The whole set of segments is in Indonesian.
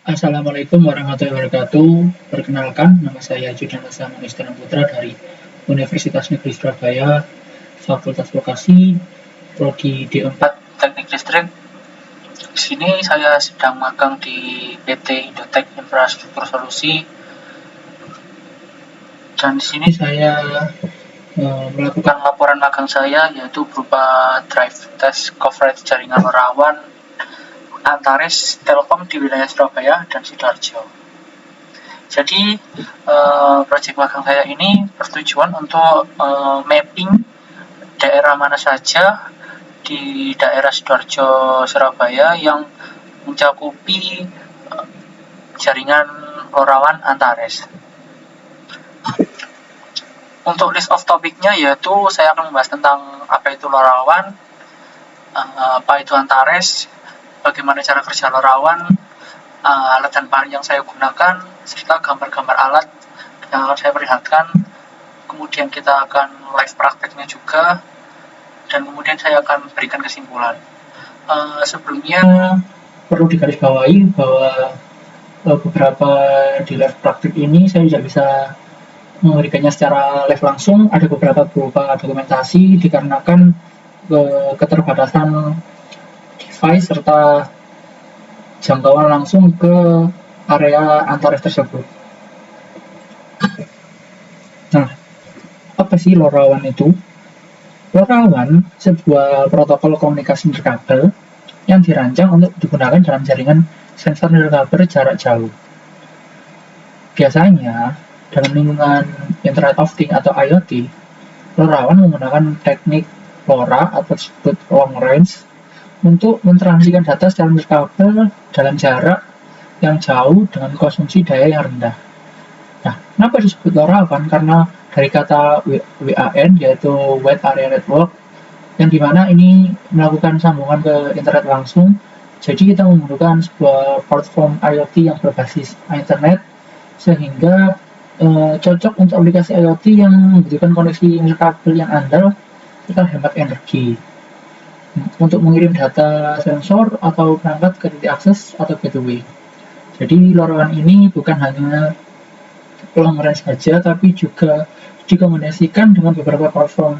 Assalamualaikum warahmatullahi wabarakatuh. Perkenalkan, nama saya Judan Manistan Putra dari Universitas Negeri Surabaya, Fakultas Vokasi, Prodi D4 Teknik Listrik. Di sini saya sedang magang di PT Indotek Infrastruktur Solusi. Dan di sini saya melakukan laporan magang saya, yaitu berupa drive test coverage jaringan rawan Antares Telkom di wilayah Surabaya dan Sidoarjo. Jadi proyek magang saya ini bertujuan untuk mapping daerah mana saja di daerah Sidoarjo Surabaya yang mencakupi jaringan LoRaWAN Antares. Untuk list of topiknya yaitu saya akan membahas tentang apa itu LoRaWAN, apa itu Antares, bagaimana cara kerja LoRaWAN, alat dan bahan yang saya gunakan, serta gambar-gambar alat yang akan saya perlihatkan. Kemudian kita akan live prakteknya juga, dan kemudian saya akan berikan kesimpulan. Sebelumnya perlu digarisbawahi bahwa beberapa di live praktek ini saya tidak bisa memberikannya secara live langsung. Ada beberapa berupa dokumentasi dikarenakan keterbatasan device serta jangkauan langsung ke area Antares tersebut. Nah, apa sih LoRaWAN itu? LoRaWAN sebuah protokol komunikasi nirkabel yang dirancang untuk digunakan dalam jaringan sensor nirkabel jarak jauh. Biasanya, dalam lingkungan Internet of Things atau IoT, LoRaWAN menggunakan teknik LoRa atau disebut long range untuk mentransmisikan data secara nirkabel dalam jarak yang jauh dengan konsumsi daya yang rendah. Nah, kenapa disebut LoRaWAN? Karena dari kata WAN, yaitu Wide Area Network, yang dimana ini melakukan sambungan ke internet langsung. Jadi kita membutuhkan sebuah platform IoT yang berbasis internet, sehingga cocok untuk aplikasi IoT yang membutuhkan koneksi nirkabel yang andal, kita hemat energi untuk mengirim data sensor atau perangkat ke titik akses atau gateway. Jadi LoRaWAN ini bukan hanya long range saja, tapi juga dikombinasikan dengan beberapa platform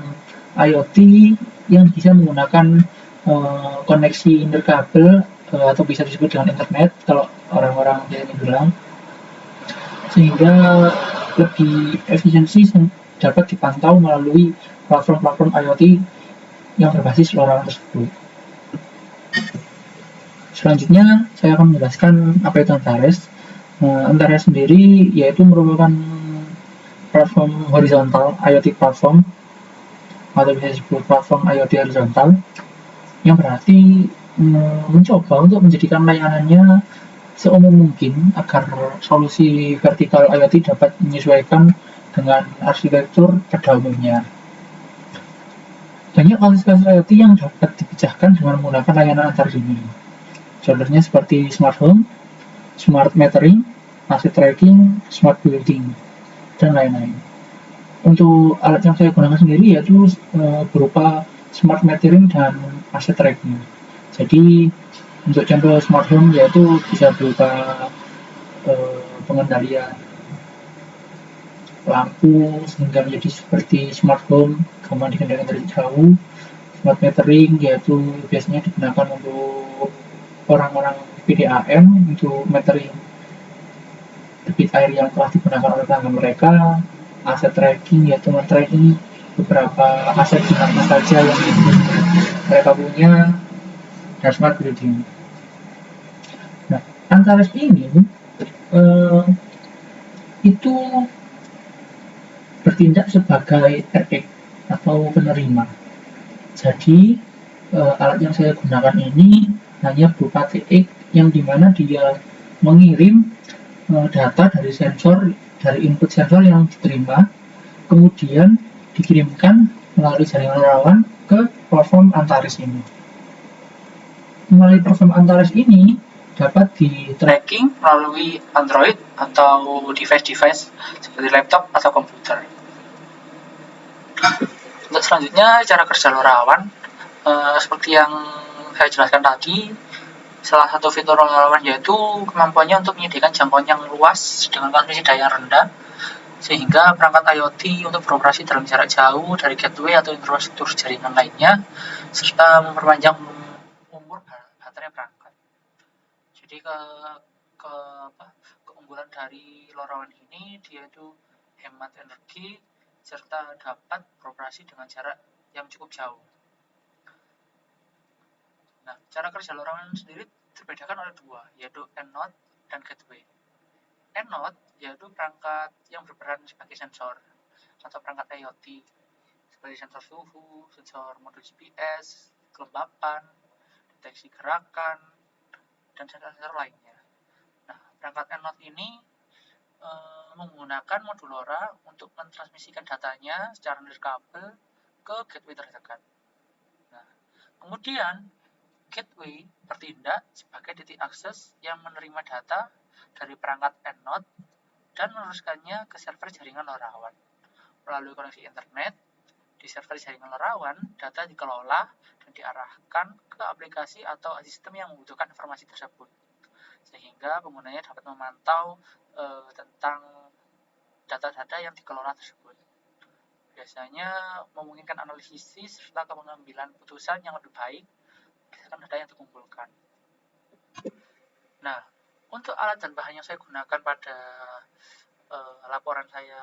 IoT yang bisa menggunakan koneksi nirkabel atau bisa disebut dengan internet kalau orang-orang biasanya bilang, sehingga lebih efisiensi dapat dipantau melalui platform-platform IoT yang berbasis LoRaWAN tersebut. Selanjutnya saya akan menjelaskan apa itu Antares. Antares sendiri yaitu merupakan platform horizontal IoT platform atau bisa disebut platform IoT horizontal, yang berarti mencoba untuk menjadikan layanannya seumum mungkin agar solusi vertikal IoT dapat menyesuaikan dengan arsitektur pada umumnya. Banyak kasus-kasus IoT yang dapat dipecahkan dengan menggunakan layanan Antares ini. Contohnya seperti smart home, smart metering, asset tracking, smart building, dan lain-lain. Untuk alat yang saya gunakan sendiri yaitu berupa smart metering dan asset tracking. Jadi untuk contoh smart home yaitu bisa berupa pengendalian lampu sehingga menjadi seperti smart home, gampang dikendalikan dari jauh. Smart metering yaitu biasanya digunakan untuk orang-orang PDAM untuk metering debit air yang telah digunakan oleh pelanggan mereka. Aset tracking yaitu men-tracking beberapa aset di mana saja yang mereka punya, dan smart building. Nah, Antares ini itu bertindak sebagai RX atau penerima. Jadi alat yang saya gunakan ini hanya berupa TX yang dimana dia mengirim data dari sensor, dari input sensor yang diterima, kemudian dikirimkan melalui jaringan LoRaWAN ke platform Antares ini. Melalui platform Antares ini dapat di tracking melalui Android atau device-device seperti laptop atau komputer. Untuk selanjutnya cara kerja LoRaWAN seperti yang saya jelaskan tadi, Salah satu fitur LoRaWAN yaitu kemampuannya untuk menyediakan jangkauan yang luas dengan transmisi daya yang rendah, sehingga perangkat IoT untuk beroperasi dalam jarak jauh dari gateway atau infrastruktur jaringan lainnya, serta memperpanjang umur baterai perangkat. Jadi keunggulan dari LoRaWAN ini, dia itu hemat energi serta dapat beroperasi dengan jarak yang cukup jauh. Nah, cara kerja LoRaWAN sendiri terbedakan oleh dua, yaitu N-Node dan gateway. N-Node yaitu perangkat yang berperan sebagai sensor atau perangkat IoT, seperti sensor suhu, sensor modul GPS, kelembapan, deteksi gerakan, dan sensor-sensor lainnya. Nah, perangkat N-Node ini menggunakan modul LoRa untuk mentransmisikan datanya secara nirkabel ke gateway terdekat. Nah, kemudian gateway bertindak sebagai titik akses yang menerima data dari perangkat N-Node dan meneruskannya ke server jaringan LoRaWAN. Melalui koneksi internet, di server jaringan LoRaWAN, data dikelola dan diarahkan ke aplikasi atau sistem yang membutuhkan informasi tersebut, sehingga penggunanya dapat memantau tentang data-data yang dikelola tersebut. Biasanya memungkinkan analisis serta pengambilan putusan yang lebih baik berdasarkan data yang dikumpulkan. Nah, untuk alat dan bahan yang saya gunakan pada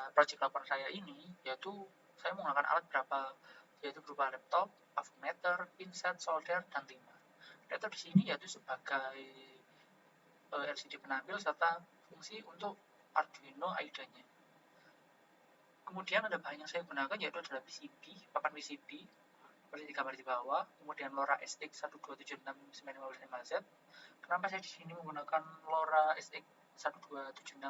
proyek laporan saya ini, yaitu saya menggunakan alat yaitu berupa laptop, avometer, pinset, solder, dan timah. Laptop di sini yaitu sebagai LCD penampil serta fungsi untuk Arduino AIDA-nya. Kemudian ada bahan yang saya gunakan yaitu adalah PCB, papan PCB seperti digambar di bawah. Kemudian LoRa SX 1276955Z. Kenapa saya di sini menggunakan LoRa SX 1276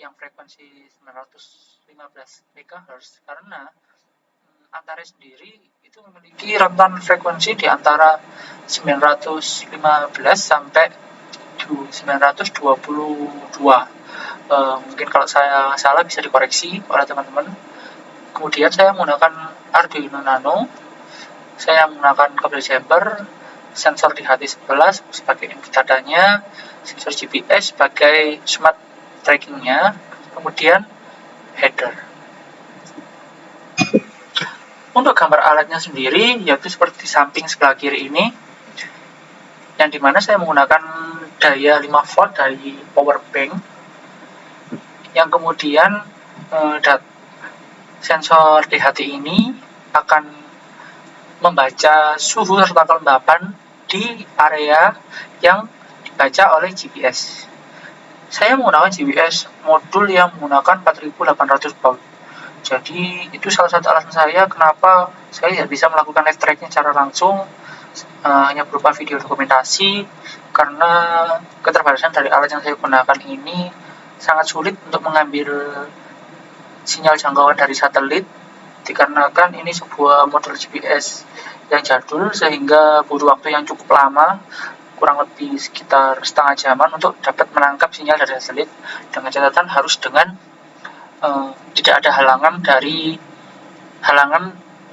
yang frekuensi 915 MHz? Karena Antares sendiri itu memiliki rentan frekuensi di antara 915 sampai 922. Mungkin kalau saya salah bisa dikoreksi oleh teman-teman. Kemudian saya menggunakan Arduino Nano, saya menggunakan kabel jumper, sensor di HT11 sebagai input datanya, sensor GPS sebagai smart trackingnya, kemudian header. Untuk gambar alatnya sendiri yaitu seperti samping sebelah kiri ini, yang dimana saya menggunakan daya 5 volt dari power bank, yang kemudian sensor DHT ini akan membaca suhu serta kelembapan di area yang dibaca oleh GPS. Saya menggunakan GPS modul yang menggunakan 4800 volt. Jadi itu salah satu alasan saya kenapa saya tidak bisa melakukan live tracking secara langsung, hanya berupa video dokumentasi, karena keterbatasan dari alat yang saya gunakan ini sangat sulit untuk mengambil sinyal jangkauan dari satelit, dikarenakan ini sebuah modul GPS yang jadul sehingga butuh waktu yang cukup lama, kurang lebih sekitar setengah jaman untuk dapat menangkap sinyal dari satelit, dengan catatan harus dengan tidak ada halangan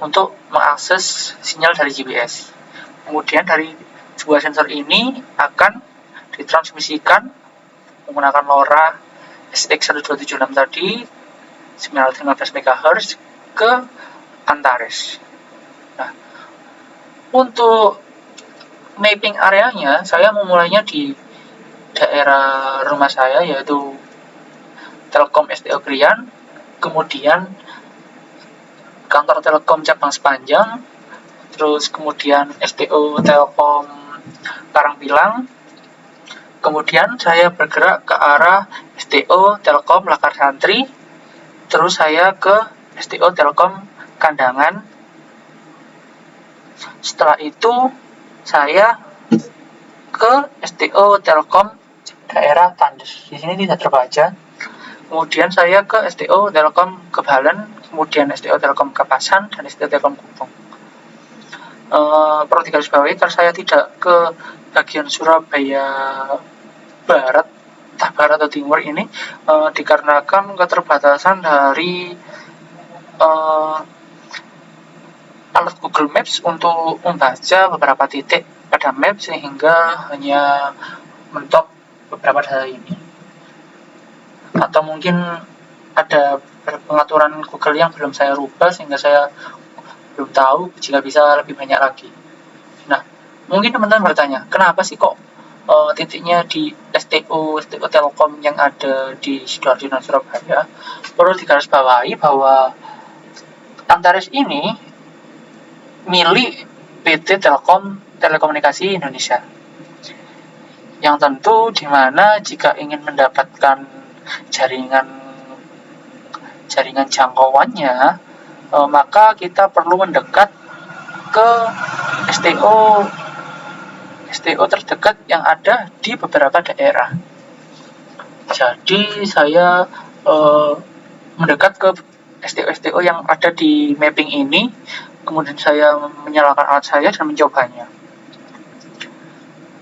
untuk mengakses sinyal dari GPS. Kemudian dari dua sensor ini akan ditransmisikan menggunakan LoRa SX 1276 tadi 915 MHz ke Antares. Nah, untuk mapping areanya saya memulainya di daerah rumah saya yaitu Telkom STO Krian, kemudian kantor Telkom cabang Sepanjang, terus kemudian STO Telkom Karangpilang. Kemudian saya bergerak ke arah STO Telkom Lakar Santri, terus saya ke STO Telkom Kandangan. Setelah itu saya ke STO Telkom daerah Tandes. Di sini tidak terbaca. Kemudian saya ke STO Telkom Kebalen, kemudian STO Telkom Kapasan, dan STO Telkom Kupang. Perlu digarisbawahi kalau saya tidak ke bagian Surabaya Barat, entah Barat atau Timur ini, dikarenakan keterbatasan dari alat Google Maps untuk membaca beberapa titik pada map sehingga hanya mentok beberapa data ini. Atau mungkin ada pengaturan Google yang belum saya rubah sehingga saya belum tahu jika bisa lebih banyak lagi. Nah, mungkin teman-teman bertanya, kenapa sih kok titiknya di STO Telkom yang ada di Sidoarjo dan Surabaya? Perlu digarisbawahi bahwa Antares ini milik PT Telkom Telekomunikasi Indonesia. Yang tentu di mana jika ingin mendapatkan jaringan jangkauannya, maka kita perlu mendekat ke STO terdekat yang ada di beberapa daerah. Jadi saya mendekat ke STO yang ada di mapping ini, kemudian saya menyalakan alat saya dan mencobanya.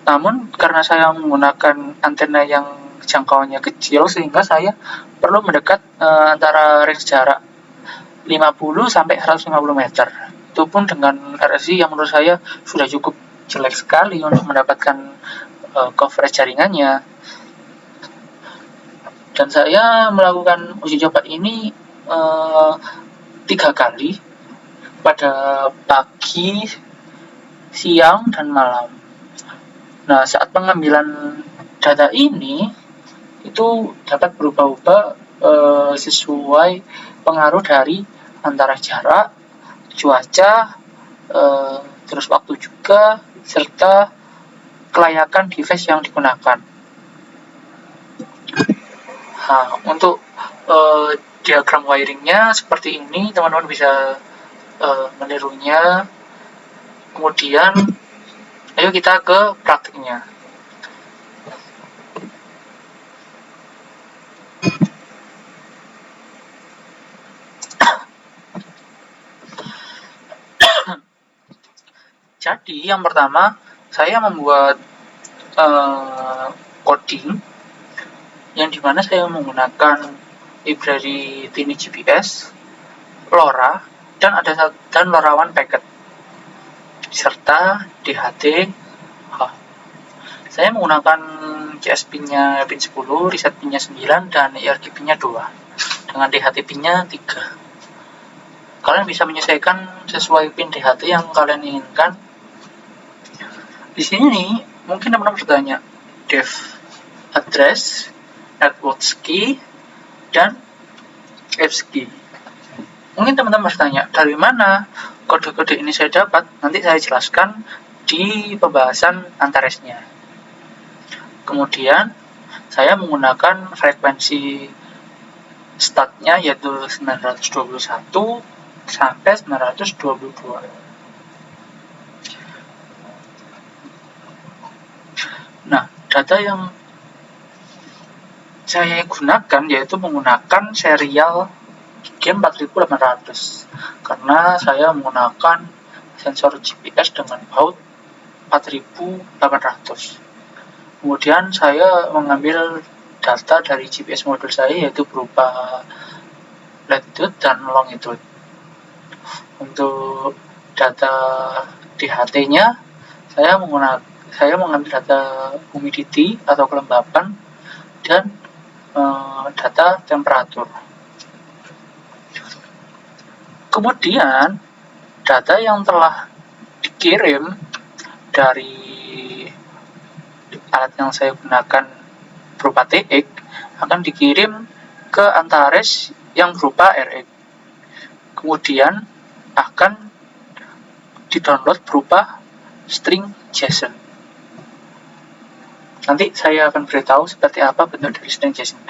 Namun karena saya menggunakan antena yang jangkauannya kecil, sehingga saya perlu mendekat antara range jarak 50 sampai 150 meter. Itu pun dengan RSI yang menurut saya sudah cukup jelek sekali untuk mendapatkan coverage jaringannya. Dan saya melakukan uji coba ini 3 kali, pada pagi, siang, dan malam. Nah, saat pengambilan data ini itu dapat berubah-ubah sesuai pengaruh dari antara jarak, cuaca, terus waktu juga, serta kelayakan device yang digunakan. Nah, untuk diagram wiringnya seperti ini, teman-teman bisa menirunya. Kemudian ayo kita ke praktiknya. Jadi yang pertama, saya membuat coding yang dimana saya menggunakan library Tiny GPS, LoRa, dan LoRaWAN packet, serta DHT. Saya menggunakan CS pin-nya pin 10, reset pin-nya 9, dan ERG pin-nya 2, dengan DHT pin-nya 3. Kalian bisa menyesuaikan sesuai pin DHT yang kalian inginkan. Di sini mungkin teman-teman bertanya, dev address, network key, dan apps key. Mungkin teman-teman bertanya, dari mana kode-kode ini saya dapat? Nanti saya jelaskan di pembahasan Antaresnya. Kemudian saya menggunakan frekuensi startnya yaitu 921 sampai 922. Nah, data yang saya gunakan yaitu menggunakan serial GM4800, karena saya menggunakan sensor GPS dengan baut 4800. Kemudian saya mengambil data dari GPS modul saya yaitu berupa latitude dan longitude. Untuk data DHT-nya saya mengambil data humidity atau kelembapan dan data temperatur. Kemudian data yang telah dikirim dari alat yang saya gunakan berupa TX akan dikirim ke Antares yang berupa RX. Kemudian akan di-download berupa string JSON. Nanti saya akan beritahu seperti apa bentuk dari string JSON.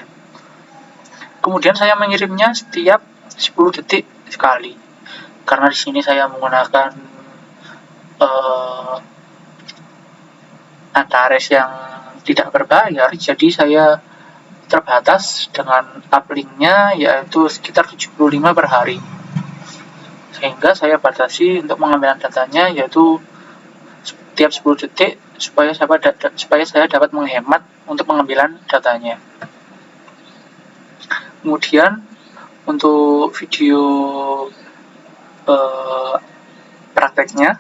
Kemudian saya mengirimnya setiap 10 detik sekali. Karena di sini saya menggunakan Antares yang tidak berbayar, jadi saya terbatas dengan uplink-nya yaitu sekitar 75 per hari. Sehingga saya batasi untuk pengambilan datanya yaitu setiap 10 detik supaya saya dapat menghemat untuk pengambilan datanya. Kemudian untuk video prakteknya,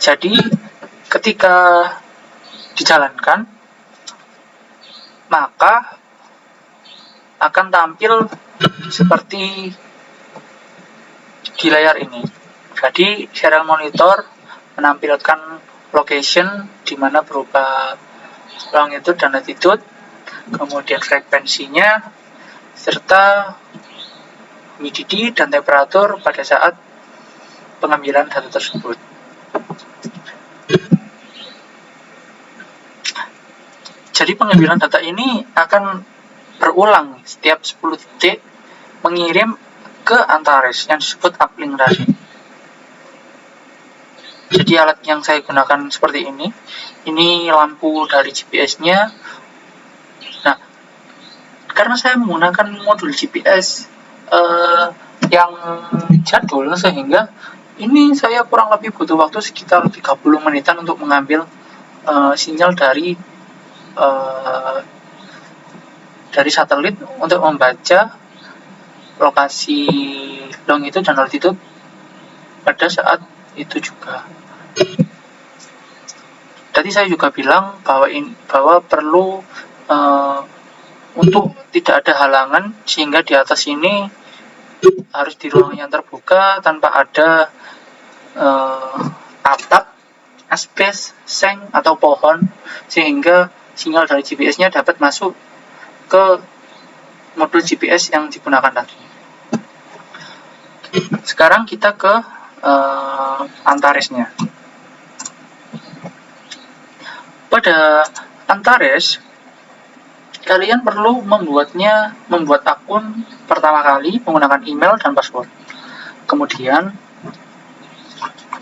Jadi ketika dijalankan, maka akan tampil seperti di layar ini. Jadi serial monitor menampilkan location di mana berubah longitude dan latitude, kemudian frekuensinya, serta humidity dan temperatur pada saat pengambilan data tersebut. Jadi pengambilan data ini akan berulang setiap 10 detik mengirim ke Antares yang disebut uplink tadi. Jadi alat yang saya gunakan seperti ini lampu dari GPS-nya. Nah, karena saya menggunakan modul GPS yang jadul, sehingga ini saya kurang lebih butuh waktu sekitar 30 menitan untuk mengambil sinyal dari satelit untuk membaca lokasi longitude dan latitude pada saat itu juga. Tadi saya juga bilang bahwa perlu untuk tidak ada halangan, sehingga di atas ini harus di ruangan yang terbuka tanpa ada atap, asbes, seng atau pohon, sehingga sinyal dari GPS-nya dapat masuk ke modul GPS yang digunakan tadi. Sekarang kita ke Antaresnya. Pada Antares, kalian perlu membuat akun pertama kali menggunakan email dan password. Kemudian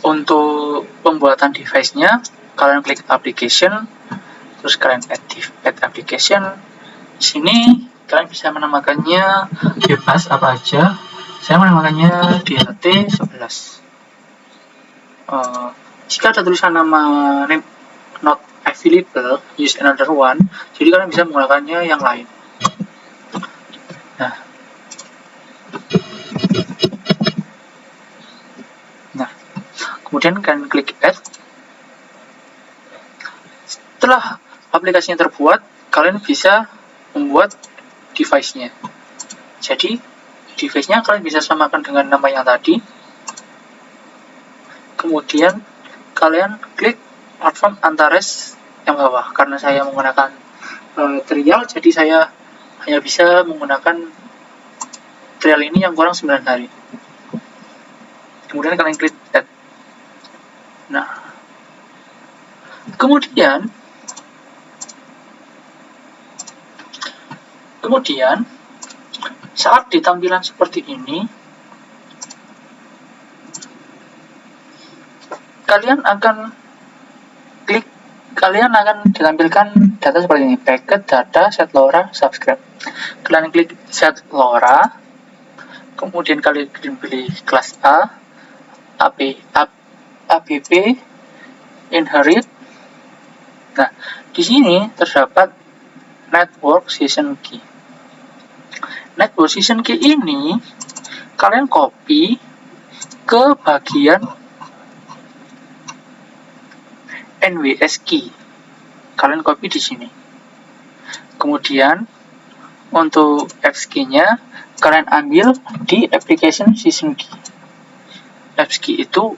untuk pembuatan device-nya, kalian klik application, terus kalian add application. Di sini kalian bisa menamakannya bebas apa aja. Saya menamakannya DHT11. Jika ada tulisan nama name not available, use another one, jadi kalian bisa menggunakannya yang lain. Nah, kemudian kalian klik add. Setelah aplikasinya terbuat, kalian bisa membuat device-nya. Jadi device-nya kalian bisa samakan dengan nama yang tadi. Kemudian kalian klik platform Antares yang bawah. Karena saya menggunakan trial, jadi saya hanya bisa menggunakan trial ini yang kurang 9 hari. Kemudian kalian klik add. Nah, kemudian saat di tampilan seperti ini, kalian akan ditampilkan data seperti ini: packet, data, set LoRa, subscribe. Kalian klik set LoRa, kemudian kalian pilih kelas A, ABB, inherit. Nah, di sini terdapat network session key. Network session key ini kalian copy ke bagian NWS key. Kalian copy di sini. Kemudian untuk X key-nya kalian ambil di application session key. Apps key itu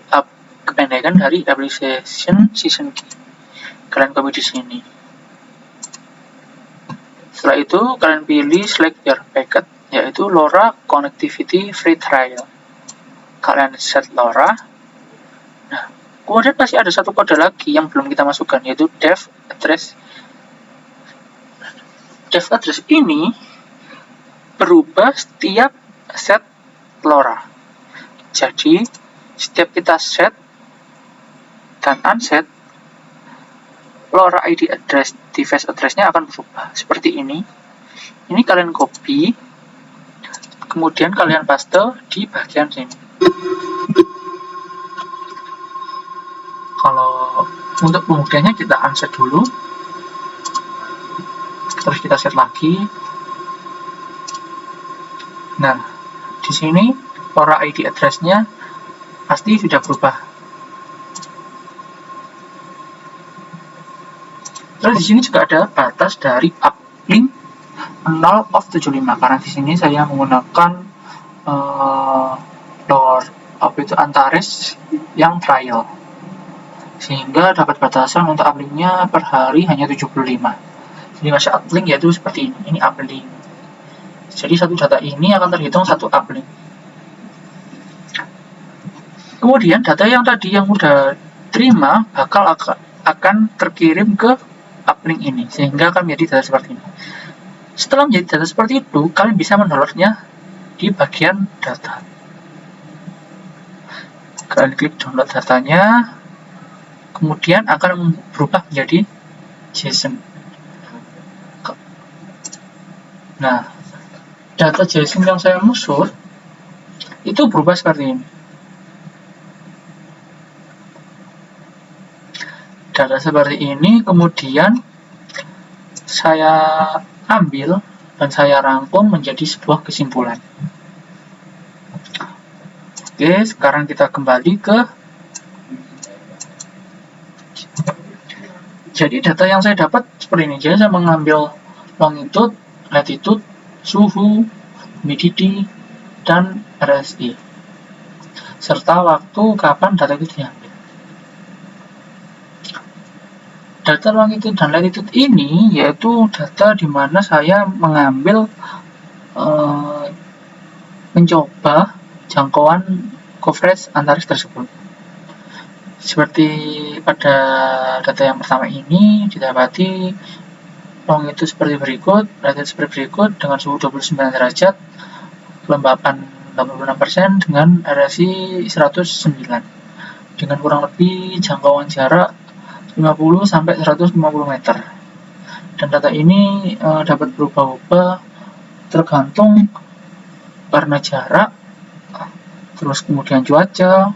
kependekan dari application session key. Kalian copy di sini. Setelah itu kalian pilih select your packet, yaitu LoRa Connectivity Free Trial. Kalian set LoRa. Nah, kemudian masih ada satu kode lagi yang belum kita masukkan, yaitu dev address. Dev address ini berubah setiap set LoRa. Jadi setiap kita set dan unset, LoRa ID address, device address-nya akan berubah seperti ini. Ini kalian copy, kemudian kalian paste di bagian sini. Kalau untuk pemudahnya kita unset dulu, terus kita set lagi. Nah, di sini LoRa ID address-nya pasti sudah berubah. Terus di sini juga ada batas dari uplink 0 of 75, karena di sini saya menggunakan Antares yang trial, sehingga dapat batasan untuk uplinknya per hari hanya 75. Jadi masih uplink yaitu seperti ini uplink. Jadi satu data ini akan terhitung satu uplink. Kemudian data yang tadi yang udah terima akan terkirim ke uplink ini, sehingga akan menjadi data seperti ini. Setelah menjadi data seperti itu, kalian bisa mendownloadnya di bagian data. Kalian klik download datanya, kemudian akan berubah menjadi JSON. Nah, data JSON yang saya maksud itu berubah seperti ini. Data seperti ini kemudian saya ambil dan saya rangkum menjadi sebuah kesimpulan. Oke, sekarang kita kembali ke jadi data yang saya dapat seperti ini. Jadi saya mengambil longitude, latitude, suhu, humidity, dan RSI, serta waktu kapan data itu diambil. Data longitude dan latitude ini yaitu data di mana saya mengambil mencoba jangkauan coverage Antares tersebut. Seperti pada data yang pertama ini didapati longitude seperti berikut, latitude seperti berikut dengan suhu 29 derajat, kelembapan 86% dengan RSI 109 dengan kurang lebih jangkauan jarak 50 sampai 150 meter. Dan data ini dapat berubah-ubah tergantung karena jarak, terus kemudian cuaca,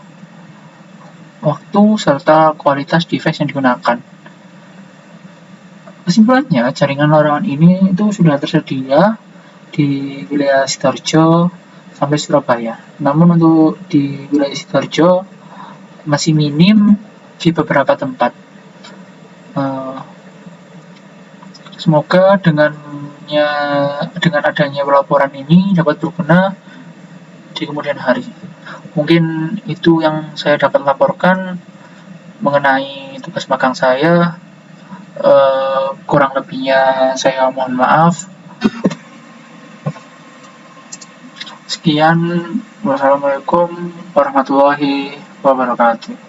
waktu, serta kualitas device yang digunakan. Kesimpulannya, jaringan larangan ini itu sudah tersedia di wilayah Sidoarjo sampai Surabaya. Namun untuk di wilayah Sidoarjo masih minim di beberapa tempat. Semoga dengan adanya laporan ini dapat berguna di kemudian hari. Mungkin itu yang saya dapat laporkan mengenai tugas magang saya. Kurang lebihnya saya mohon maaf. Sekian, wassalamualaikum warahmatullahi wabarakatuh.